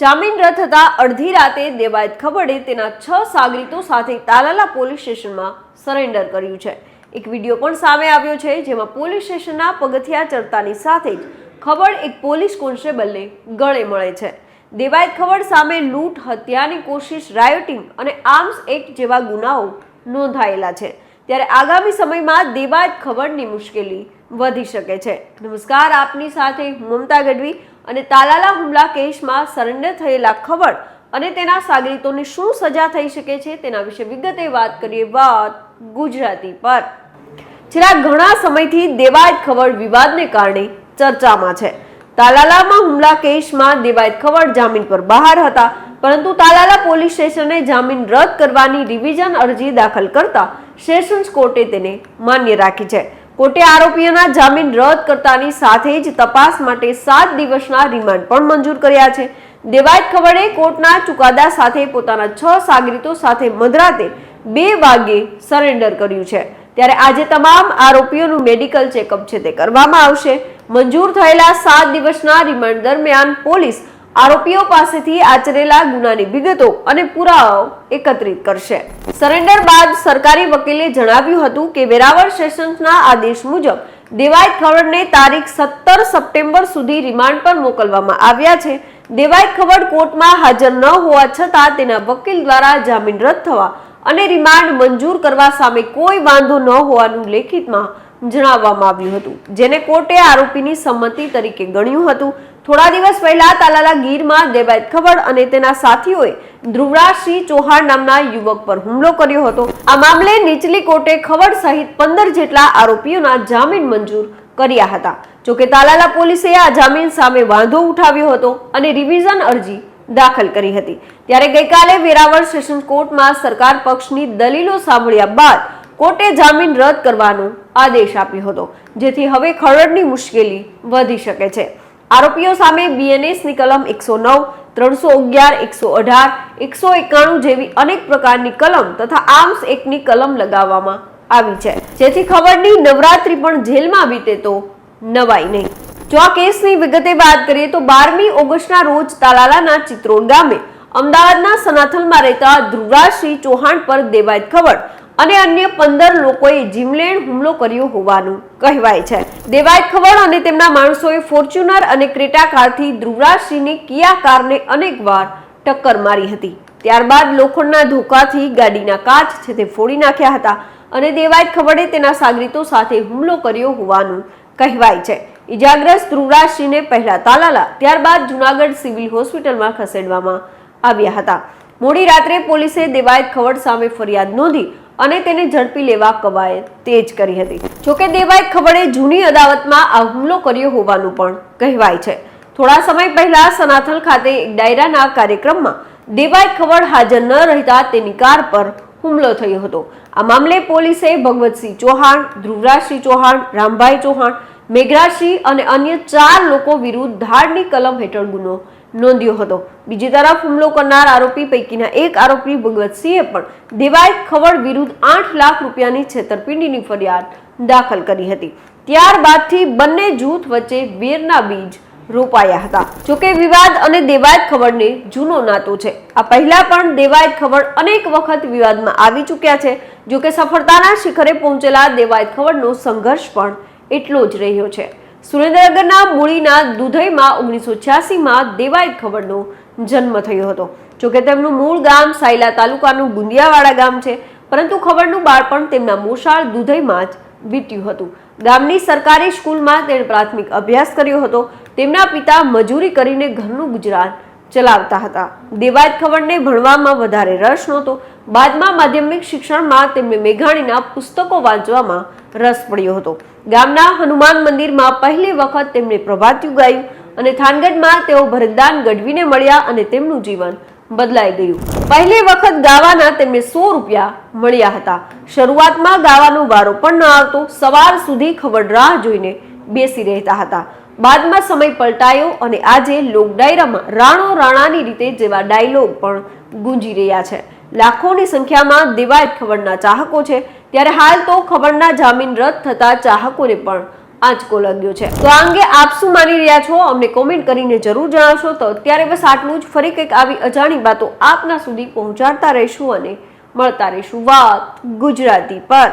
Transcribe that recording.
જામીન રદ થતા અડધી રાતે દેવાયત ખબરે તેના 6 સાગરીતો સાથે તાલાલા પોલીસ સ્ટેશનમાં સરેન્ડર કર્યું છે। એક વિડીયો પણ સામે આવ્યો છે જેમાં પોલીસ સ્ટેશનના પગથિયા ચડતાની સાથે જ ખબર એક પોલીસ કોન્સ્ટેબલને ગળે મળે છે। દેવાયત ખબર સામે લૂંટ, હત્યાની કોશિશ, રાયોટિંગ અને આર્મ્સ એક્ટ જેવા ગુનાઓ નોંધાયેલા છે। ત્યારે આગામી સમયમાં દેવાયત ખબરની મુશ્કેલી વધી શકે છે। નમસ્કાર, આપની સાથે હું મમતા ગઢવી અને તાલાલા હુમલા કેસમાં સરેન્ડર થયેલા ખબર અને તેના સાગરીતોને શું સજા થઈ શકે છે તેના વિશે વિગતે વાત કરીએ। વાત ગુજરાતી પર। છેલ્લા ઘણા સમયથી દેવાયત ખબર વિવાદને કારણે ચર્ચામાં છે। તાલાલામાં હુમલા કેસમાં દેવાયત ખબર જામીન પર બહાર હતા, પરંતુ તાલાલા પોલીસ સ્ટેશને જામીન રદ કરવાની રિવિઝન અરજી દાખલ કરતા સેશન્સ કોર્ટે તેને માન્ય રાખી છે। કોર્ટે આરોપીઓના જામીન રદ કરતાની સાથે જ તપાસ માટે 7 દિવસના રિમાન્ડ પણ મંજૂર કર્યા છે। દેવાયત ખબરે કોર્ટના ચુકાદા સાથે પોતાના 6 સાગરીતો સાથે મધરાતે 2 વાગ્યે સરેન્ડર કર્યું છે। ત્યારે આજે તમામ આરોપીઓનું મેડિકલ ચેકઅપ છે તે કરવામાં આવશે। મંજૂર થયેલા 7 દિવસના રિમાન્ડ દરમિયાન પોલીસ આરોપીઓ પાસેથી આચરેલા ગુનાની વિગતો અને પુરાવાઓ એકત્રિત કરશે। સરેન્ડર બાદ સરકારી વકીલે જણાવ્યું હતું કે વેરાવળ સેશન્સના આદેશ મુજબ દેવાયત ખબરને તારીખ 17 સપ્ટેમ્બર સુધી રિમાન્ડ પર મોકલવામાં આવ્યા છે। દેવાયત ખબર કોર્ટમાં હાજર ન હોવા છતાં તેના વકીલ દ્વારા જામીન રદ થવા અને રિમાન્ડ મંજૂર કરવા સામે કોઈ વાંધો ન હોવાનું લેખિતમાં જણાવવામાં આવ્યું હતું, જેને કોર્ટે આરોપીની સંમતિ તરીકે ગણ્યું હતું। થોડા દિવસ પહેલા તાલાલા ગીરમાં દેવાયત ખબર અને તેના સાથીઓએ ધ્રુવરાજસિંહ ચૌહાણ નામના યુવક પર હુમલો કર્યો હતો। આ મામલે નીચલી કોર્ટે ખબર સહિત 15 જેટલા આરોપીઓના જામીન મંજૂર કર્યા હતા। જોકે તાલાલા પોલીસે આ જામીન સામે વાંધો ઉઠાવ્યો હતો અને રિવિઝન અરજી દાખલ કરી હતી। ત્યારે ગઈકાલે વેરાવળ સેશન કોર્ટમાં સરકાર પક્ષની દલીલો સાંભળ્યા બાદ કોર્ટે જામીન રદ કરવાનો આદેશ આપ્યો હતો, જેથી હવે ખરડની મુશ્કેલી વધી શકે છે। આરોપીઓ સામે BNS ની કલમ 109, 311, 118, 191 જેવી અનેક પ્રકારની કલમ તથા આર્મ્સ એક્ટની કલમ લગાવવામાં આવી છે, જેથી ખબરની નવરાત્રી પણ જેલમાં વીતે તો નવાઈ નહીં। જો આ કેસની વિગતે વાત કરીએ તો 12મી ઓગસ્ટના રોજ તાલાલાના ચિત્રોડ ગામે અમદાવાદના સનાથલમાં રહેતા ધ્રુવરાજસિંહ ચૌહાણ પર દેવાયત ખબર અને અન્ય 15 લોકોએ જીવલેણ હુમલો કર્યો હોવાનું કહેવાય છે। દેવાયત ખબર અને તેમના માણસોએ ફોર્ચ્યુનર અને ક્રેટા કારથી ધ્રુવરાજસિંહની કિયા કારને અનેકવાર ટક્કર મારી હતી। ત્યારબાદ લોખંડના ધોકાથી ગાડીના કાચ છે તે ફોડી નાખ્યા હતા અને દેવાયત ખબરે તેના સાગરીતો સાથે હુમલો કર્યો હોવાનું કહેવાય છે। ઇજાગ્રસ્ત ધ્રુવરાજસિંહને પહેલા તાલાલા, ત્યારબાદ જૂનાગઢ સિવિલ હોસ્પિટલમાં ખસેડવામાં આવ્યા હતા। મોડી રાત્રે પોલીસે દેવાયત ખબર સામે ફરિયાદ નોંધી અને તેને ઝડપી લેવા કવાયત તેજ કરી હતી। જોકે દેવાયત ખબરે જૂની અદાવતમાં આ હુમલો કર્યો હોવાનું પણ કહેવાય છે। થોડા સમય પહેલા સનાથલ ખાતે એક ડાયરાના કાર્યક્રમમાં દેવાયત ખબર હાજર ન રહેતા તેની કાર પર હુમલો થયો હતો। આ મામલે પોલીસે ભગવતસિંહ ચૌહાણ, ધ્રુવરાજસિંહ ચૌહાણ, રામભાઈ ચૌહાણ, મેઘરાજસિંહ અને અન્ય 4 લોકો વિરુદ્ધ ધાડની કલમ હેઠળ ગુનો નોંધ્યો હતો। બીજી તરફ હુમલો કરનાર આરોપી પૈકીના એક આરોપી ભગવતસિંહે પણ દેવાયત ખબર વિરુદ્ધ 8 લાખ રૂપિયાની છેતરપિંડીની ફરિયાદ દાખલ કરી હતી। ત્યારબાદથી બંને જૂથ વચ્ચે વેરના બીજ રોપાયા હતા। જોકે વિવાદ અને દેવાયત ખબરને જૂનો નાતો છે। આ પહેલા પણ દેવાયત ખબર અનેક વખત વિવાદમાં આવી ચૂક્યા છે। જોકે સફળતાના શિખરે પહોંચેલા દેવાયત ખબરનો સંઘર્ષ પણ એટલો જ રહ્યો છે। સુરેન્દ્રનગરના મૂળીના દુધઈમાં 1986માં દેવાયત ખબરનો જન્મ થયો હતો। જોકે તેમનું મૂળ ગામ સાયલા તાલુકાનું ગુંદિયાવાડા ગામ છે, પરંતુ ખબરનું બાળપણ તેમના મોસાળ દુધઈમાં જ વીત્યું હતું। ગામની સરકારી સ્કૂલમાં તેણે પ્રાથમિક અભ્યાસ કર્યો હતો। તેમના પિતા મજૂરી કરીને ઘરનું ગુજરાન ચલાવતા હતા। દેવાયત ખબરને ભણવામાં વધારે રસ નહોતો। બાદમાં માધ્યમિક શિક્ષણમાં તેમને મેઘાણીના પુસ્તકો વાંચવામાં રસ પડ્યો હતો। ગામના હનુમાન મંદિરમાં પહેલી વખત તેમણે પ્રભાતિયું ગાયું અને થાનગઢમાં તેઓ ભરતદાન ગઢવીને મળ્યા અને તેમનું જીવન બદલાઈ ગયું। પહેલી વખત ગાવાના તેમને 100 રૂપિયા મળ્યા હતા। શરૂઆતમાં ગાવાનો વારો પણ ન આવતો। સવાર સુધી ખબર રાહ જોઈને બેસી રહેતા હતા। બાદમાં સમય પલટાયો અને આજે લોક ડાયરામાં રાણો રાણાની રીતે જેવા ડાયલોગ પણ ગુંજી રહ્યા છે। લાખોની સંખ્યામાં દેવાયત ખબરના ચાહકો છે। ત્યારે હાલ તો ખબરના જામીન રદ થતા ચાહકોને પણ આંચકો લાગ્યો છે। તો આ અંગે આપ શું માની રહ્યા છો અમને કોમેન્ટ કરીને જરૂર જણાવશો। તો અત્યારે બસ આટલું જ। ફરી કંઈક આવી અજાણી વાતો આપના સુધી પહોંચાડતા રહીશું અને મળતા રહીશું વાત ગુજરાતી પર।